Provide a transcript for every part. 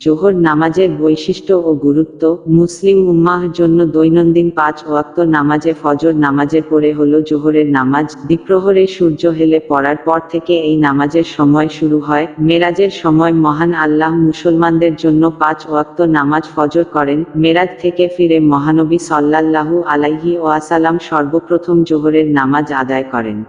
জোহর নামাজের বৈশিষ্ট্য ও গুরুত্ব। মুসলিম উম্মাহর জন্য দৈনন্দিন 5 ওয়াক্ত নামাজে ফজর নামাজের পরে হলো জোহরের নামাজ। দ্বিপ্রহরে সূর্য হেলে পড়ার পর থেকে এই নামাজের সময় শুরু হয়। মেরাজের সময় মহান আল্লাহ মুসলমানদের জন্য 5 ওয়াক্ত নামাজ ফজর করেন। মেরাজ থেকে ফিরে মহানবী সাল্লাল্লাহু আলাইহি ওয়াসাল্লাম সর্বপ্রথম জোহরের নামাজ আদায় করেন।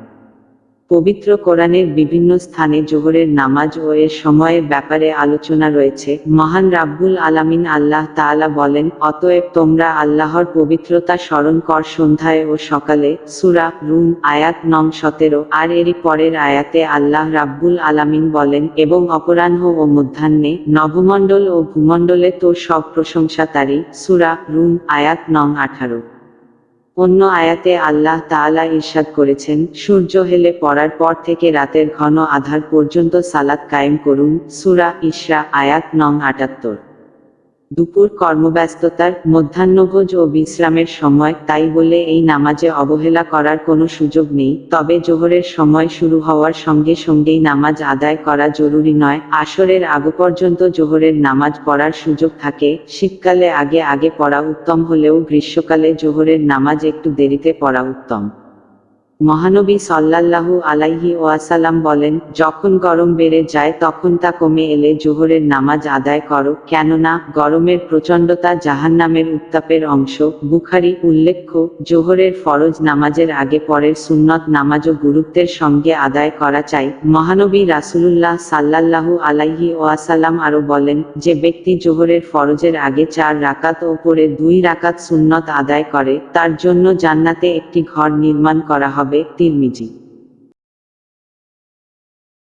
পবিত্র কোরআনের বিভিন্ন স্থানে জোহরের নামাজ ও এর সময়ের ব্যাপারে আলোচনা রয়েছে। মহান রাব্বুল আলামিন আল্লাহ তাআলা বলেন, অতএব তোমরা আল্লাহর পবিত্রতা স্মরণ কর সন্ধ্যায় ও সকালে। সূরা রুম আয়াত নং 17। আর এরই পরের আয়াতে আল্লাহ রাব্বুল আলামিন বলেন, এবং অপরাহ্ন ও মধ্যাহ্নে, নভমণ্ডল ও ভূমণ্ডলে তোর সব প্রশংসা তারই। সূরা রুম আয়াত নং 18। অন্য আয়াতে আল্লাহ তাআলা ইরশাদ করেছেন, সূর্য হেলে পড়ার পর থেকে রাতের ঘন আঁধার পর্যন্ত সালাত কায়েম করুন। সূরা ইসরা আয়াত নং 78। দুপুর কর্মব্যস্ততার, মধ্যাহ্নভোজ ও বিশ্রামের সময়, তাই বলে এই নামাজে অবহেলা করার কোনো সুযোগ নেই। তবে জোহরের সময় শুরু হওয়ার সঙ্গে সঙ্গেই নামাজ আদায় করা জরুরি নয়। আসরের আগ পর্যন্ত জোহরের নামাজ পড়ার সুযোগ থাকে। শীতকালে আগে আগে পড়া উত্তম হলেও গ্রীষ্মকালে জোহরের নামাজ একটু দেরিতে পড়া উত্তম। মহানবী সাল্লাল্লাহু আলাইহি ওয়াসাল্লাম বলেন, যখন গরম বেড়ে যায় তখন তা কমে এলে জোহরের নামাজ আদায় করো, কেননা গরমের প্রচণ্ডতা জাহান্নামের উত্তাপের অংশ। বুখারী। উল্লেখ্য, জোহরের ফরজ নামাজের আগে পরের সুন্নত নামাজও গুরুত্বের সঙ্গে আদায় করা চাই। মহানবী রাসূলুল্লাহ সাল্লাল্লাহু আলাইহি ওয়াসাল্লাম আরো বলেন, যে ব্যক্তি জোহরের ফরজের আগে 4 রাকাত ও পরে 2 রাকাত সুন্নত আদায় করে, তার জন্য জান্নাতে একটি ঘর নির্মাণ করা হবে। তিরমিজি।